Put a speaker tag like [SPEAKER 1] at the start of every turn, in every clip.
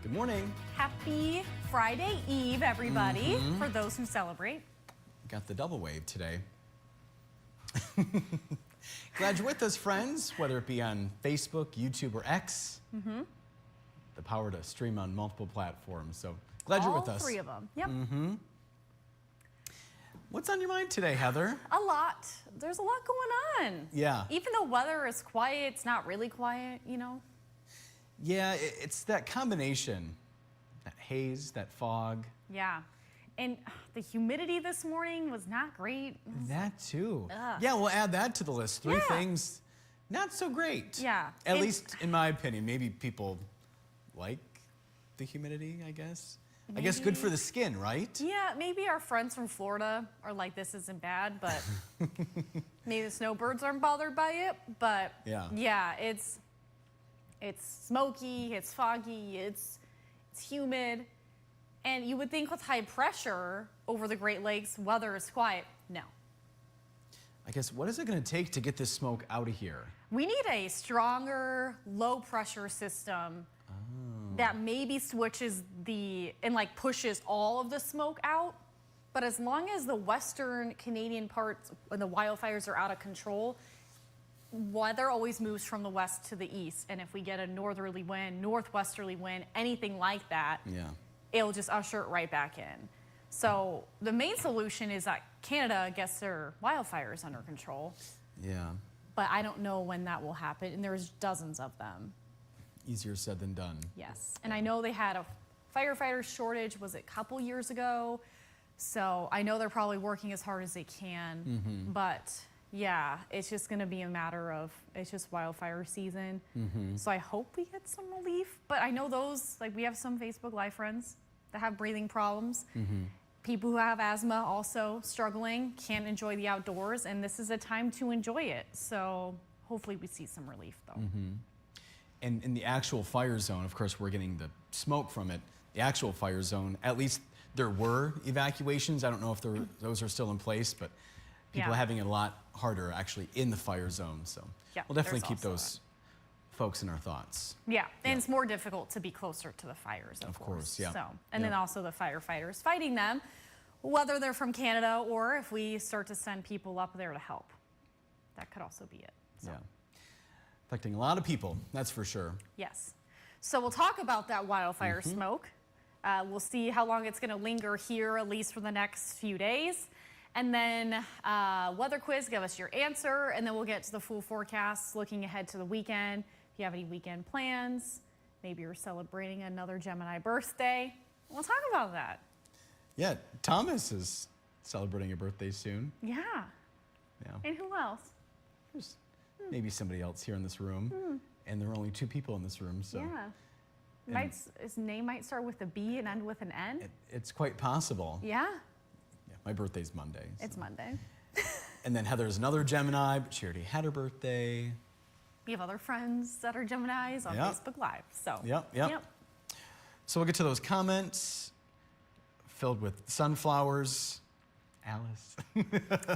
[SPEAKER 1] Good morning.
[SPEAKER 2] Happy Friday Eve, everybody, for those who celebrate.
[SPEAKER 1] Got the double wave today. Glad you're with us, friends, whether it be on Facebook, YouTube, or X. The power to stream on multiple platforms. So glad you're with us.
[SPEAKER 2] All three of them. Yep.
[SPEAKER 1] What's on your mind today, Heather?
[SPEAKER 2] A lot. There's a lot going on.
[SPEAKER 1] Yeah.
[SPEAKER 2] Even though weather is quiet, it's not really quiet, you know?
[SPEAKER 1] Yeah, it's that combination, that haze, that fog.
[SPEAKER 2] Yeah. And the humidity this morning was not great.
[SPEAKER 1] That too.
[SPEAKER 2] Ugh.
[SPEAKER 1] Yeah, we'll add that to the list. Three
[SPEAKER 2] Yeah.
[SPEAKER 1] things not so great.
[SPEAKER 2] Yeah.
[SPEAKER 1] At least in my opinion. Maybe people like the humidity, I guess. I guess good for the skin, right?
[SPEAKER 2] Yeah, maybe our friends from Florida are like, this isn't bad, but maybe the snowbirds aren't bothered by it. But yeah, it's smoky, it's foggy, it's humid. And you would think with high pressure over the Great Lakes, weather is quiet. No.
[SPEAKER 1] I guess, what is it going to take to get this smoke out of here?
[SPEAKER 2] We need a stronger low pressure system that maybe switches and like pushes all of the smoke out. But as long as the western Canadian parts, when the wildfires are out of control, weather always moves from the west to the east. And if we get a northerly wind, northwesterly wind, anything like that, it'll just usher it right back in. So the main solution is that Canada gets their wildfires under control.
[SPEAKER 1] Yeah.
[SPEAKER 2] But I don't know when that will happen, and there's dozens of them.
[SPEAKER 1] Easier said than done.
[SPEAKER 2] Yes, and I know they had a firefighter shortage, was it a couple years ago? So I know they're probably working as hard as they can, but yeah, it's just gonna be a matter of, it's just wildfire season. So I hope we get some relief, but I know those, like we have some Facebook Live friends that have breathing problems. People who have asthma also struggling, can't enjoy the outdoors, and this is a time to enjoy it. So hopefully we see some relief though.
[SPEAKER 1] And in the actual fire zone, of course, we're getting the smoke from it. The actual fire zone, at least there were evacuations. I don't know if those are still in place, but people are having it a lot harder actually in the fire zone. So we'll definitely keep those folks in our thoughts.
[SPEAKER 2] Yeah, and it's more difficult to be closer to the fires, of course.
[SPEAKER 1] Yeah.
[SPEAKER 2] So, and then also the firefighters fighting them, whether they're from Canada or if we start to send people up there to help. That could also be it. So.
[SPEAKER 1] Yeah. Affecting a lot of people, that's for sure.
[SPEAKER 2] Yes. So we'll talk about that wildfire smoke. We'll see how long it's going to linger here, at least for the next few days. And then weather quiz, give us your answer, and then we'll get to the full forecast, looking ahead to the weekend. If you have any weekend plans, maybe you're celebrating another Gemini birthday, we'll talk about that.
[SPEAKER 1] Yeah, Thomas is celebrating a birthday soon.
[SPEAKER 2] Yeah.
[SPEAKER 1] Yeah.
[SPEAKER 2] And who else?
[SPEAKER 1] There's maybe somebody else here in this room, and there are only 2 people in this room, so.
[SPEAKER 2] Yeah. His name might start with a B and end with an N.
[SPEAKER 1] It's quite possible.
[SPEAKER 2] Yeah.
[SPEAKER 1] Yeah, my birthday's Monday. So.
[SPEAKER 2] It's Monday.
[SPEAKER 1] And then Heather's another Gemini, but she already had her birthday.
[SPEAKER 2] We have other friends that are Geminis on Facebook Live. So.
[SPEAKER 1] Yep. So we'll get to those comments filled with sunflowers. Alice.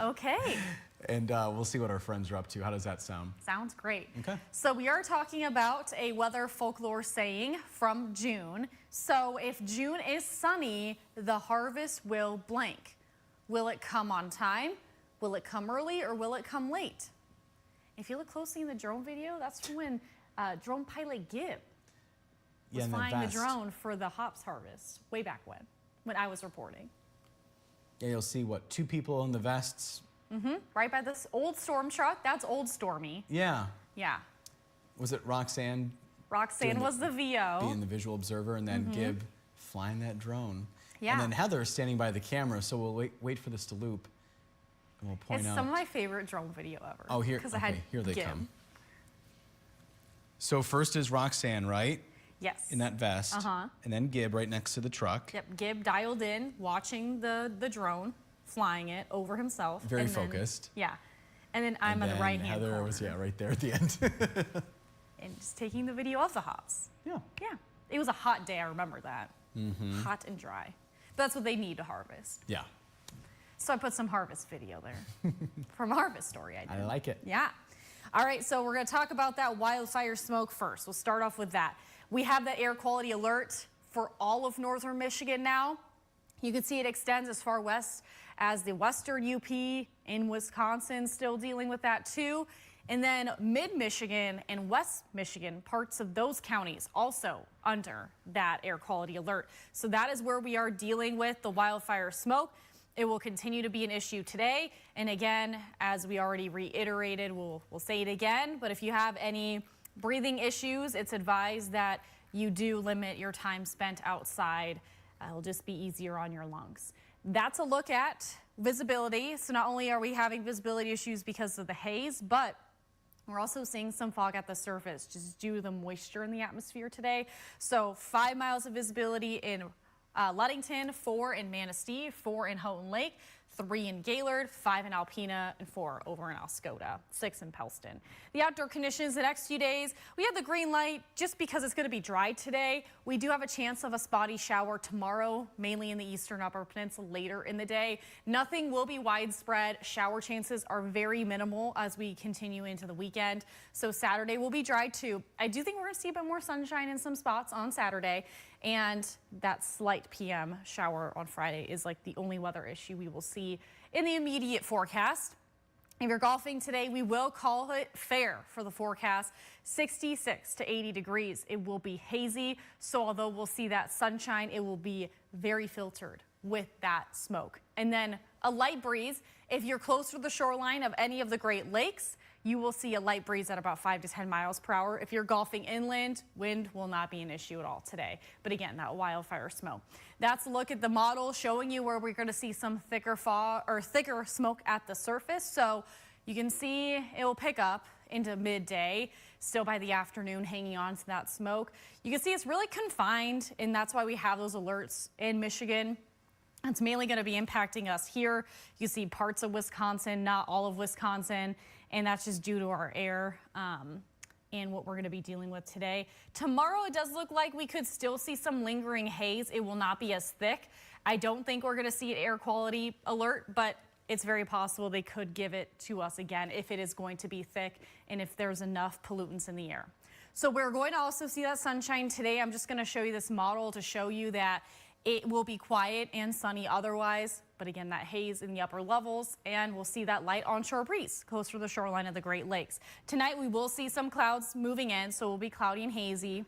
[SPEAKER 2] Okay.
[SPEAKER 1] And we'll see what our friends are up to. How does that sound?
[SPEAKER 2] Sounds great.
[SPEAKER 1] Okay.
[SPEAKER 2] So we are talking about a weather folklore saying from June. So if June is sunny, the harvest will blank. Will it come on time? Will it come early or will it come late? If you look closely in the drone video, that's when drone pilot Gib was flying the drone for the hops harvest way back when I was reporting.
[SPEAKER 1] Yeah, you'll see, what, 2 people in the vests?
[SPEAKER 2] Right by this old storm truck. That's Old Stormy.
[SPEAKER 1] Yeah.
[SPEAKER 2] Yeah.
[SPEAKER 1] Was it Roxanne?
[SPEAKER 2] Roxanne was the VO.
[SPEAKER 1] Being the visual observer, and then Gib flying that drone.
[SPEAKER 2] Yeah.
[SPEAKER 1] And then Heather standing by the camera, so we'll wait for this to loop. And we'll point out.
[SPEAKER 2] It's some of my favorite drone video ever.
[SPEAKER 1] Oh, here, okay, here they come. So first is Roxanne, right?
[SPEAKER 2] Yes.
[SPEAKER 1] In that vest. And then Gib right next to the truck.
[SPEAKER 2] Yep, Gib dialed in, watching the drone, flying it over himself.
[SPEAKER 1] Very focused.
[SPEAKER 2] Yeah. And then I'm on the right-hand corner.
[SPEAKER 1] Heather was, right there at the end.
[SPEAKER 2] And just taking the video of the hops.
[SPEAKER 1] Yeah.
[SPEAKER 2] Yeah. It was a hot day, I remember that. Hot and dry. But that's what they need to harvest.
[SPEAKER 1] Yeah.
[SPEAKER 2] So I put some harvest video there. From Harvest Story, I did.
[SPEAKER 1] I like it.
[SPEAKER 2] Yeah. All right, so we're going to talk about that wildfire smoke first. We'll start off with that. We have the air quality alert for all of northern Michigan now. You can see it extends as far west as the western UP, in Wisconsin, still dealing with that too. And then mid-Michigan and West Michigan, parts of those counties also under that air quality alert. So that is where we are dealing with the wildfire smoke. It will continue to be an issue today. And again, as we already reiterated, we'll say it again, but if you have any breathing issues, it's advised that you do limit your time spent outside. It'll just be easier on your lungs. That's a look at visibility. So not only are we having visibility issues because of the haze, but we're also seeing some fog at the surface just due to the moisture in the atmosphere today. So 5 miles of visibility in Ludington, 4 in Manistee, 4 in Houghton Lake, 3 in Gaylord, 5 in Alpena, and 4 over in Oscoda, 6 in Pellston. The outdoor conditions the next few days, we have the green light just because it's going to be dry today. We do have a chance of a spotty shower tomorrow, mainly in the eastern upper peninsula later in the day. Nothing will be widespread. Shower chances are very minimal as we continue into the weekend. So Saturday will be dry too. I do think we're going to see a bit more sunshine in some spots on Saturday. And that slight PM shower on Friday is like the only weather issue we will see in the immediate forecast. If you're golfing today, we will call it fair for the forecast. 66 to 80 degrees. It will be hazy. So although we'll see that sunshine, it will be very filtered with that smoke. And then a light breeze. If you're close to the shoreline of any of the Great Lakes, you will see a light breeze at about 5 to 10 miles per hour. If you're golfing inland, wind will not be an issue at all today. But again, that wildfire smoke. That's a look at the model showing you where we're going to see some thicker smoke at the surface. So you can see it will pick up into midday, still by the afternoon hanging on to that smoke. You can see it's really confined, and that's why we have those alerts in Michigan. It's mainly going to be impacting us here. You see parts of Wisconsin, not all of Wisconsin, and that's just due to our air and what we're going to be dealing with today. Tomorrow, it does look like we could still see some lingering haze. It will not be as thick. I don't think we're going to see an air quality alert, but it's very possible they could give it to us again if it is going to be thick and if there's enough pollutants in the air. So we're going to also see that sunshine today. I'm just going to show you this model to show you that it will be quiet and sunny otherwise, but again, that haze in the upper levels, and we'll see that light onshore breeze closer to the shoreline of the Great Lakes. Tonight, we will see some clouds moving in, so it will be cloudy and hazy.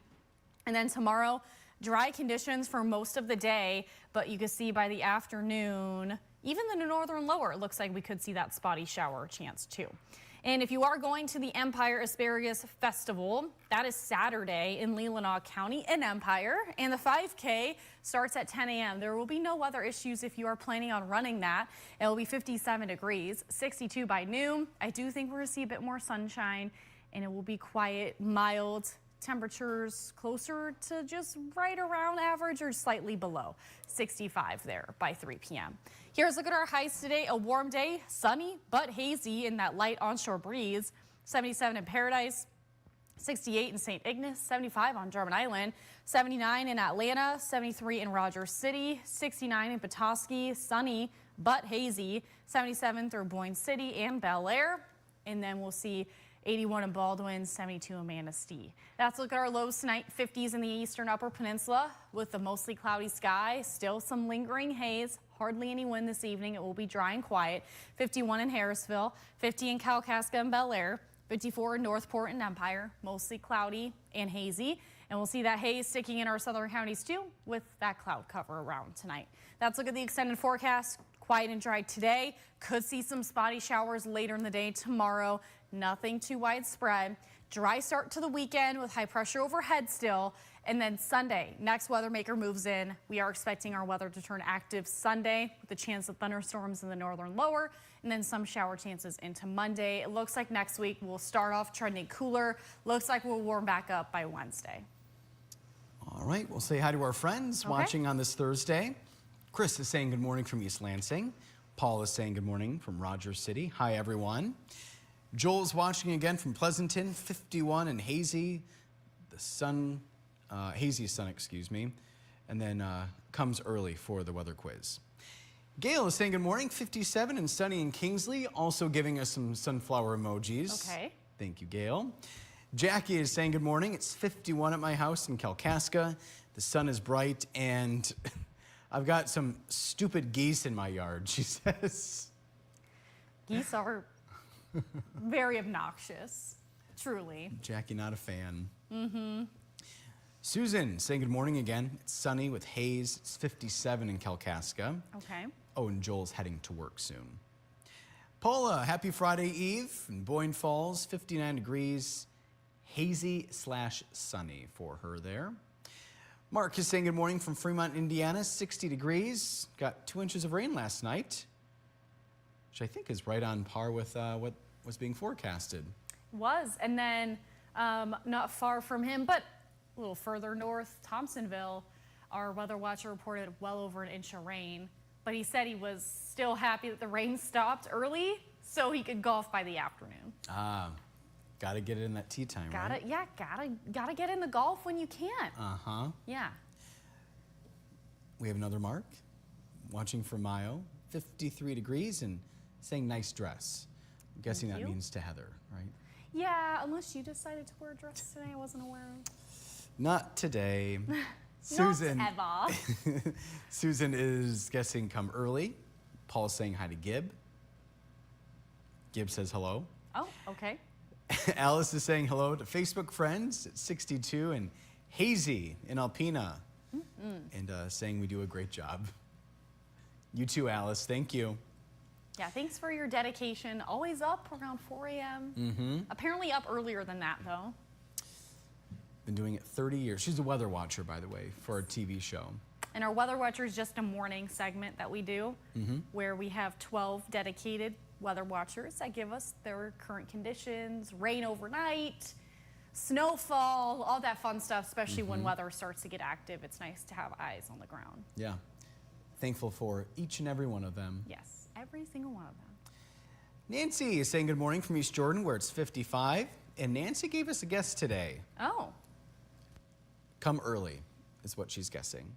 [SPEAKER 2] And then tomorrow, dry conditions for most of the day, but you can see by the afternoon, even the northern lower, it looks like we could see that spotty shower chance too. And if you are going to the Empire Asparagus Festival, that is Saturday in Leelanau County in Empire, and the 5K starts at 10 a.m. There will be no weather issues if you are planning on running that. It will be 57 degrees, 62 by noon. I do think we're going to see a bit more sunshine, and it will be quiet, mild temperatures closer to just right around average or slightly below 65 there by 3 p.m. Here's a look at our highs today. A warm day, sunny but hazy in that light onshore breeze. 77 in Paradise, 68 in St. Ignace, 75 on Drummond Island, 79 in Atlanta, 73 in Rogers City, 69 in Petoskey, sunny but hazy, 77 through Boyne City and Bel Air, and then we'll see 81 in Baldwin, 72 in Manistee. That's a look at our lows tonight. 50s in the eastern upper peninsula with a mostly cloudy sky. Still some lingering haze. Hardly any wind this evening. It will be dry and quiet. 51 in Harrisville, 50 in Kalkaska and Bel Air, 54 in Northport and Empire. Mostly cloudy and hazy. And we'll see that haze sticking in our southern counties too with that cloud cover around tonight. That's a look at the extended forecast. Quiet and dry today. Could see some spotty showers later in the day tomorrow. Nothing too widespread. Dry start to the weekend with high pressure overhead still. And then Sunday, next weather maker moves in. We are expecting our weather to turn active Sunday with a chance of thunderstorms in the northern lower and then some shower chances into Monday. It looks like next week we'll start off trending cooler. Looks like we'll warm back up by Wednesday.
[SPEAKER 1] All right, we'll say hi to our friends watching on this Thursday. Chris is saying good morning from East Lansing. Paul is saying good morning from Rogers City. Hi, everyone. Joel's watching again from Pleasanton, 51 and hazy. The sun, hazy sun, excuse me. And then comes early for the weather quiz. Gail is saying good morning, 57 and sunny in Kingsley, also giving us some sunflower emojis.
[SPEAKER 2] Okay.
[SPEAKER 1] Thank you, Gail. Jackie is saying good morning. It's 51 at my house in Kalkaska. The sun is bright, and I've got some stupid geese in my yard, she says.
[SPEAKER 2] Geese are very obnoxious, truly.
[SPEAKER 1] Jackie, not a fan. Susan saying good morning again. It's sunny with haze. It's 57 in Kalkaska.
[SPEAKER 2] Okay.
[SPEAKER 1] Oh, and Joel's heading to work soon. Paula, happy Friday Eve in Boyne Falls, 59 degrees, hazy/sunny for her there. Mark is saying good morning from Fremont, Indiana, 60 degrees. Got 2 inches of rain last night, which I think is right on par with what was being forecasted.
[SPEAKER 2] Was, and then not far from him, but a little further north, Thompsonville, our weather watcher reported well over an inch of rain. But he said he was still happy that the rain stopped early so he could golf by the afternoon.
[SPEAKER 1] Gotta get it in that tea time, right?
[SPEAKER 2] Gotta get in the golf when you can. Yeah.
[SPEAKER 1] We have another Mark watching from Mayo, 53 degrees and saying nice dress. I'm guessing that means to Heather, right?
[SPEAKER 2] Yeah, unless you decided to wear a dress today, I wasn't aware of.
[SPEAKER 1] Not today. Susan.
[SPEAKER 2] Not ever.
[SPEAKER 1] Susan is guessing come early. Paul's saying hi to Gib. Gib says hello.
[SPEAKER 2] Oh, okay.
[SPEAKER 1] Alice is saying hello to Facebook friends at 62 and Hazy in Alpena. And saying we do a great job. You too, Alice. Thank you.
[SPEAKER 2] Yeah, thanks for your dedication. Always up around 4 a.m. Apparently up earlier than that, though.
[SPEAKER 1] Been doing it 30 years. She's a weather watcher, by the way, for our TV show.
[SPEAKER 2] And our Weather Watcher is just a morning segment that we do where we have 12 dedicated weather watchers that give us their current conditions, rain overnight, snowfall, all that fun stuff, especially when weather starts to get active. It's nice to have eyes on the ground.
[SPEAKER 1] Yeah. Thankful for each and every one of them.
[SPEAKER 2] Yes, every single one of them.
[SPEAKER 1] Nancy is saying good morning from East Jordan, where it's 55. And Nancy gave us a guess today.
[SPEAKER 2] Oh.
[SPEAKER 1] Come early is what she's guessing.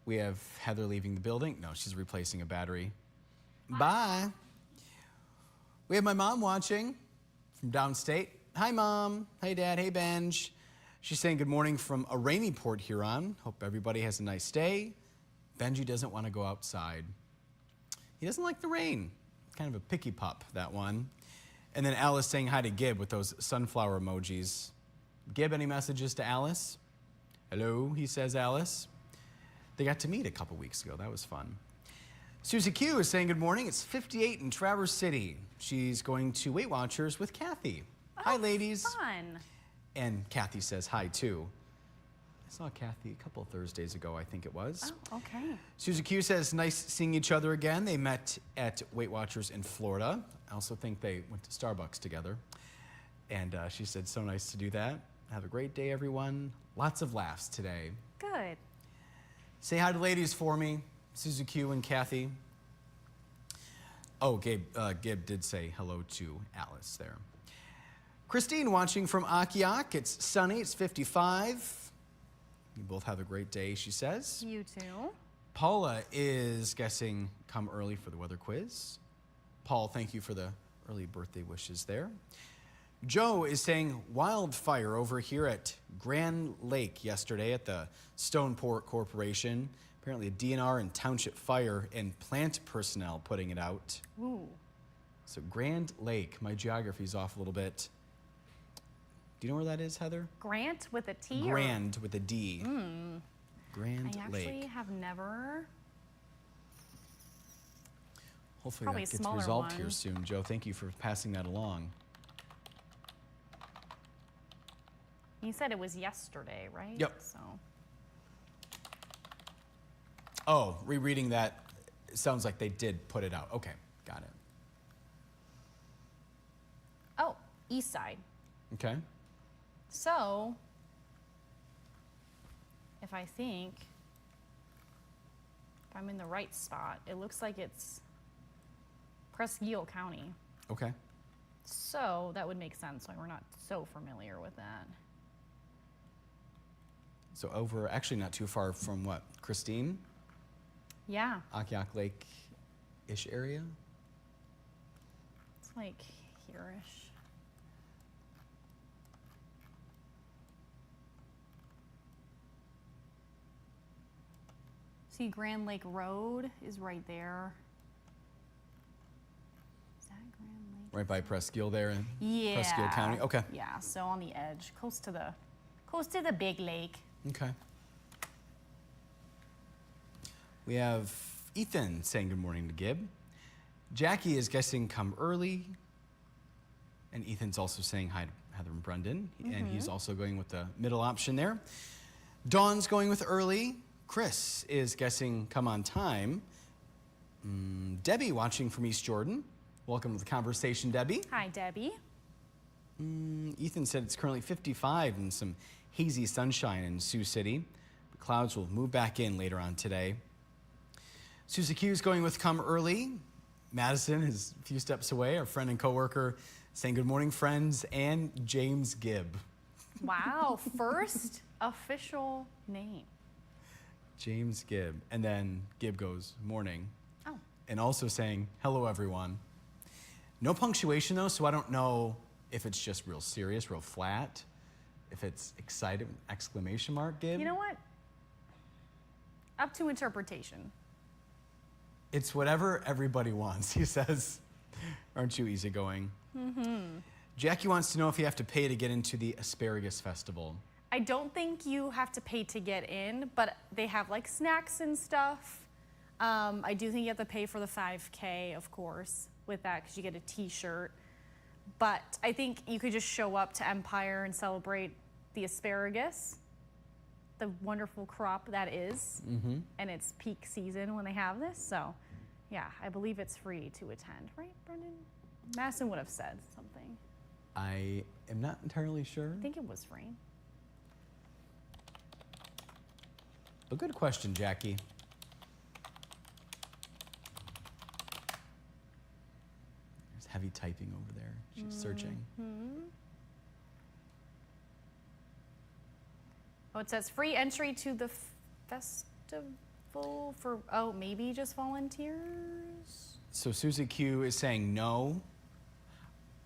[SPEAKER 1] We have Heather leaving the building. No, she's replacing a battery. Bye. We have my mom watching from downstate. Hi, Mom. Hey, Dad. Hey, Benj. She's saying good morning from a rainy Port Huron. Hope everybody has a nice day. Benji doesn't want to go outside. He doesn't like the rain. Kind of a picky pup, that one. And then Alice saying hi to Gib with those sunflower emojis. Gib, any messages to Alice? Hello, he says, Alice. They got to meet a couple weeks ago. That was fun. Susie Q is saying good morning. It's 58 in Traverse City. She's going to Weight Watchers with Kathy.
[SPEAKER 2] Oh,
[SPEAKER 1] hi, ladies.
[SPEAKER 2] Fun.
[SPEAKER 1] And Kathy says hi, too. I saw Kathy a couple of Thursdays ago, I think it was.
[SPEAKER 2] Oh, okay.
[SPEAKER 1] Susie Q says, nice seeing each other again. They met at Weight Watchers in Florida. I also think they went to Starbucks together. And she said, so nice to do that. Have a great day, everyone. Lots of laughs today.
[SPEAKER 2] Good.
[SPEAKER 1] Say hi to ladies for me, Susie Q and Kathy. Oh, Gib did say hello to Alice there. Christine watching from Akiak. It's sunny. It's 55. You both have a great day, she says.
[SPEAKER 2] You too.
[SPEAKER 1] Paula is guessing come early for the weather quiz. Paul, thank you for the early birthday wishes there. Joe is saying wildfire over here at Grand Lake yesterday at the Stoneport Corporation. Apparently a DNR and township fire and plant personnel putting it out.
[SPEAKER 2] Ooh.
[SPEAKER 1] So Grand Lake, my geography's off a little bit. Do you know where that is, Heather?
[SPEAKER 2] Grant with a T?
[SPEAKER 1] Grand with a D. Grand
[SPEAKER 2] I
[SPEAKER 1] Lake.
[SPEAKER 2] actually have never.
[SPEAKER 1] Hopefully
[SPEAKER 2] Probably
[SPEAKER 1] that
[SPEAKER 2] a
[SPEAKER 1] gets
[SPEAKER 2] smaller
[SPEAKER 1] resolved here
[SPEAKER 2] one.
[SPEAKER 1] soon. Joe, thank you for passing that along.
[SPEAKER 2] You said it was yesterday, right?
[SPEAKER 1] Yep.
[SPEAKER 2] So.
[SPEAKER 1] Oh, rereading that, it sounds like they did put it out. Okay, got it.
[SPEAKER 2] Oh, east side.
[SPEAKER 1] Okay.
[SPEAKER 2] So, if I'm in the right spot, it looks like it's Presque Isle County.
[SPEAKER 1] Okay.
[SPEAKER 2] So that would make sense why we're not so familiar with that.
[SPEAKER 1] So over, actually not too far from what? Christine?
[SPEAKER 2] Yeah,
[SPEAKER 1] Akiak Lake-ish area?
[SPEAKER 2] it's like here-ish. See, Grand Lake Road is right there. Is that Grand Lake?
[SPEAKER 1] Right by Presque there in
[SPEAKER 2] Yeah.
[SPEAKER 1] Presque County. Okay.
[SPEAKER 2] Yeah, so on the edge, close to the big lake.
[SPEAKER 1] Okay. We have Ethan saying good morning to Gib. Jackie is guessing come early. And Ethan's also saying hi to Heather and Brendan. And he's also going with the middle option there. Dawn's going with early. Chris is guessing come on time. Debbie watching from East Jordan. Welcome to the conversation, Debbie.
[SPEAKER 2] Hi, Debbie.
[SPEAKER 1] Ethan said it's currently 55 and some hazy sunshine in Sioux City. The clouds will move back in later on today. Susie Q is going with come early. Madison is a few steps away, our friend and coworker, saying good morning, friends, and James Gibb.
[SPEAKER 2] Wow, first official name.
[SPEAKER 1] James Gibb. And then Gibb goes, morning.
[SPEAKER 2] Oh.
[SPEAKER 1] And also saying, hello, everyone. No punctuation, though, so I don't know if it's just real serious, real flat, if it's excited, exclamation mark, Gibb.
[SPEAKER 2] You know what? Up to interpretation.
[SPEAKER 1] It's whatever everybody wants, he says. Aren't you easygoing? Jackie wants to know if you have to pay to get into the Asparagus Festival.
[SPEAKER 2] I don't think you have to pay to get in, but they have like snacks and stuff. I do think you have to pay for the 5K, of course, with that because you get a t-shirt. But I think you could just show up to Empire and celebrate the asparagus, the wonderful crop that is. And it's peak season when they have this. So, yeah, I believe it's free to attend, right, Brendan? Madison would have said something.
[SPEAKER 1] I am not entirely sure.
[SPEAKER 2] I think it was free.
[SPEAKER 1] But good question, Jackie. There's heavy typing over there. She's searching.
[SPEAKER 2] Oh, it says free entry to the festival for, oh, maybe just volunteers?
[SPEAKER 1] So Susie Q is saying no.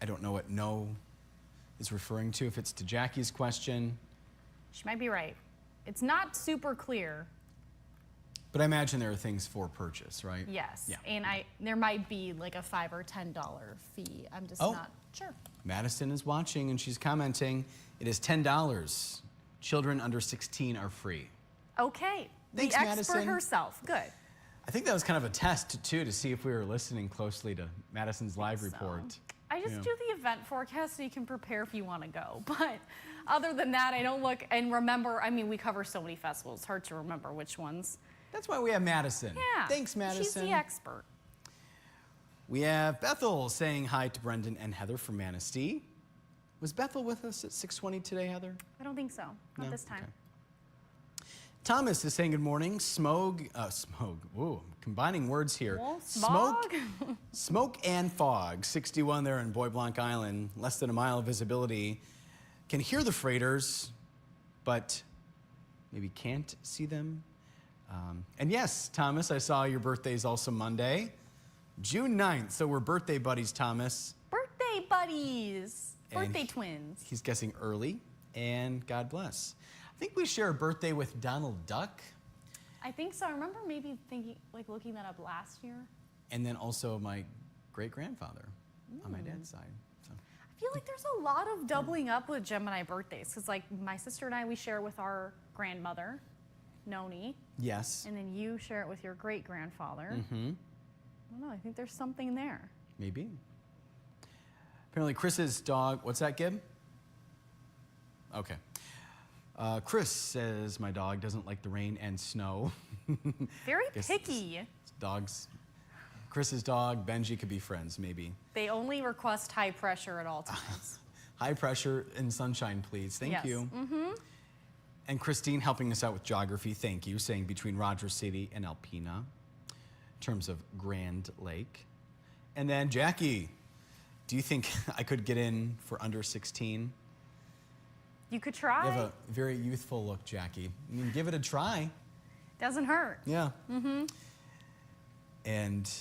[SPEAKER 1] I don't know what no is referring to, if it's to Jackie's question.
[SPEAKER 2] She might be right. It's not super clear.
[SPEAKER 1] But I imagine there are things for purchase, right?
[SPEAKER 2] Yes.
[SPEAKER 1] Yeah.
[SPEAKER 2] And there might be like a $5 or $10 fee. I'm just
[SPEAKER 1] Oh.
[SPEAKER 2] not sure.
[SPEAKER 1] Madison is watching and she's commenting, it is $10. Children under 16 are free.
[SPEAKER 2] Okay.
[SPEAKER 1] Thanks,
[SPEAKER 2] the expert
[SPEAKER 1] Madison.
[SPEAKER 2] herself. Good.
[SPEAKER 1] I think that was kind of a test, too, to see if we were listening closely to Madison's live
[SPEAKER 2] So,
[SPEAKER 1] report.
[SPEAKER 2] I just
[SPEAKER 1] Yeah.
[SPEAKER 2] do the event forecast so you can prepare if you want to go. But other than that, I don't look and remember. I mean, we cover so many festivals. It's hard to remember which ones.
[SPEAKER 1] That's why we have Madison.
[SPEAKER 2] Yeah.
[SPEAKER 1] Thanks, Madison.
[SPEAKER 2] She's the expert.
[SPEAKER 1] We have Bethel saying hi to Brendan and Heather from Manistee. Was Bethel with us at 6:20 today, Heather?
[SPEAKER 2] I don't think so. Not
[SPEAKER 1] No?
[SPEAKER 2] this time.
[SPEAKER 1] Okay. Thomas is saying good morning. Smog. Ooh, combining words here.
[SPEAKER 2] Well, smog?
[SPEAKER 1] Smoke and fog. 61 there in Bois Blanc Island. Less than a mile of visibility. Can hear the freighters, but maybe can't see them. And yes, Thomas, I saw your birthday is also Monday, June 9th. So we're birthday buddies, Thomas.
[SPEAKER 2] Birthday buddies.
[SPEAKER 1] And
[SPEAKER 2] Birthday twins.
[SPEAKER 1] He's guessing early, and God bless. I think we share a birthday with Donald Duck,
[SPEAKER 2] I think so. I remember maybe thinking, like looking that up last year.
[SPEAKER 1] and then also my great-grandfather on my dad's side. So.
[SPEAKER 2] I feel like there's a lot of doubling up with Gemini birthdays. Because like my sister and I, we share with our grandmother, Noni.
[SPEAKER 1] Yes,
[SPEAKER 2] And then you share it with your great-grandfather. I don't know. I think there's something there.
[SPEAKER 1] maybe. Apparently Chris's dog, what's that, Gib? Okay. Chris says my dog doesn't like the rain and snow.
[SPEAKER 2] Very
[SPEAKER 1] Guess
[SPEAKER 2] picky.
[SPEAKER 1] Dogs. Chris's dog, Benji, could be friends, maybe.
[SPEAKER 2] They only request high pressure at all times.
[SPEAKER 1] High pressure and sunshine, please. Thank
[SPEAKER 2] Yes.
[SPEAKER 1] you. And Christine helping us out with geography, thank you, saying between Rogers City and Alpena, in terms of Grand Lake. And then Jackie, do you think I could get in for under 16?
[SPEAKER 2] You could try.
[SPEAKER 1] You have a very youthful look, Jackie. I mean, give it a try.
[SPEAKER 2] Doesn't hurt.
[SPEAKER 1] Yeah. And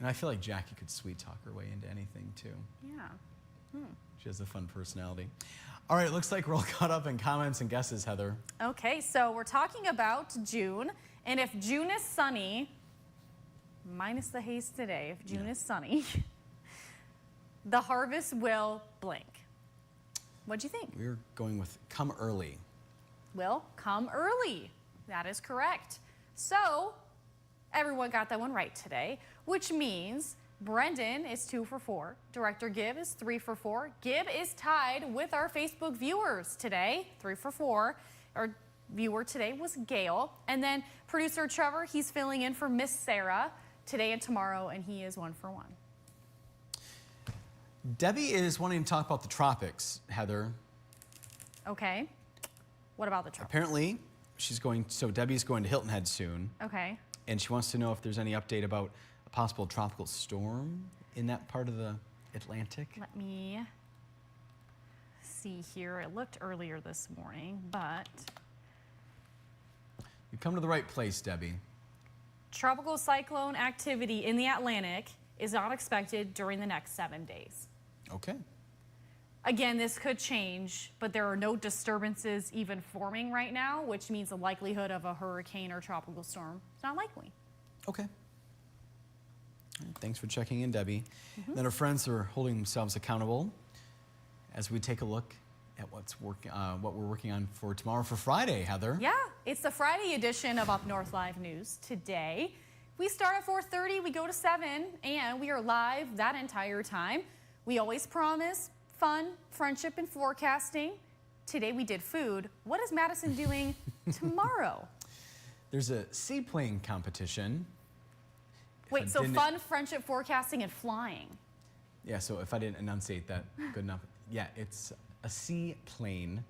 [SPEAKER 1] I feel like Jackie could sweet talk her way into anything, too.
[SPEAKER 2] Yeah.
[SPEAKER 1] She has a fun personality. All right, looks like we're all caught up in comments and guesses, Heather.
[SPEAKER 2] Okay, so we're talking about June, And if June is sunny, minus the haze today, if June is sunny, the harvest will blank. What'd you think?
[SPEAKER 1] We're going with come early.
[SPEAKER 2] Will come early. That is correct. So everyone got that one right today, which means Brendan is 2 for 4. Director Gibb is 3 for 4. Gibb is tied with our Facebook viewers today, 3 for 4. Our viewer today was Gail. And then producer Trevor, he's filling in for Miss Sarah today and tomorrow, and he is 1 for 1.
[SPEAKER 1] Debbie is wanting to talk about the tropics, Heather.
[SPEAKER 2] Okay. What about the tropics?
[SPEAKER 1] Apparently, Debbie's going to Hilton Head soon.
[SPEAKER 2] Okay.
[SPEAKER 1] And she wants to know if there's any update about a possible tropical storm in that part of the Atlantic.
[SPEAKER 2] Let me see here. It looked earlier this morning, but
[SPEAKER 1] You've come to the right place, Debbie.
[SPEAKER 2] tropical cyclone activity in the Atlantic is not expected during the next 7 days.
[SPEAKER 1] Okay.
[SPEAKER 2] Again, this could change, but there are no disturbances even forming right now, which means the likelihood of a hurricane or tropical storm is not likely.
[SPEAKER 1] Okay. All right, thanks for checking in, Debbie. Then our friends are holding themselves accountable as we take a look at what we're working on for tomorrow for Friday, Heather.
[SPEAKER 2] Yeah, it's the Friday edition of Up North Live News. Today, we start at 4:30, we go to 7, and we are live that entire time. We always promise fun, friendship, and forecasting. Today we did food. What is Madison doing tomorrow?
[SPEAKER 1] There's a seaplane competition.
[SPEAKER 2] Wait, so fun, friendship, forecasting, and flying.
[SPEAKER 1] Yeah, so if I didn't enunciate that good enough. Yeah, it's a seaplane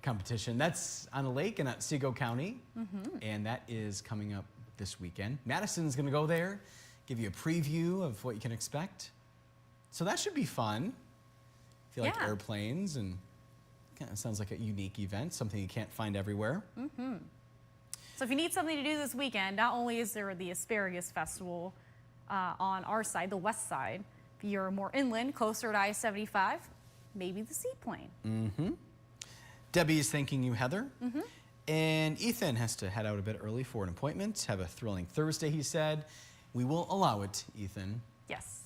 [SPEAKER 1] competition. That's on a lake in Otsego County, and that is coming up this weekend. Madison's gonna go there, give you a preview of what you can expect. So that should be fun. If you like
[SPEAKER 2] Yeah.
[SPEAKER 1] airplanes, and kind of sounds like a unique event, something you can't find everywhere.
[SPEAKER 2] So if you need something to do this weekend, not only is there the Asparagus Festival on our side, the west side, if you're more inland, closer to I-75, maybe the seaplane.
[SPEAKER 1] Debbie is thanking you, Heather. And Ethan has to head out a bit early for an appointment. Have a thrilling Thursday, he said. We will allow it, Ethan.
[SPEAKER 2] Yes.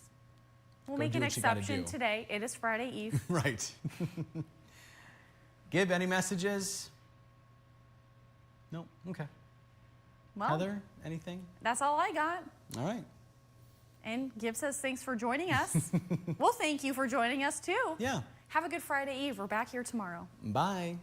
[SPEAKER 2] We'll
[SPEAKER 1] Go
[SPEAKER 2] make
[SPEAKER 1] do
[SPEAKER 2] an
[SPEAKER 1] what you gotta
[SPEAKER 2] exception
[SPEAKER 1] do.
[SPEAKER 2] today. It is Friday Eve.
[SPEAKER 1] Right. Give any messages? No? Okay.
[SPEAKER 2] Well,
[SPEAKER 1] Heather, anything?
[SPEAKER 2] that's all I got.
[SPEAKER 1] All right.
[SPEAKER 2] And Gibb says thanks for joining us. Well, thank you for joining us too.
[SPEAKER 1] Yeah.
[SPEAKER 2] Have a good Friday Eve. We're back here tomorrow.
[SPEAKER 1] Bye.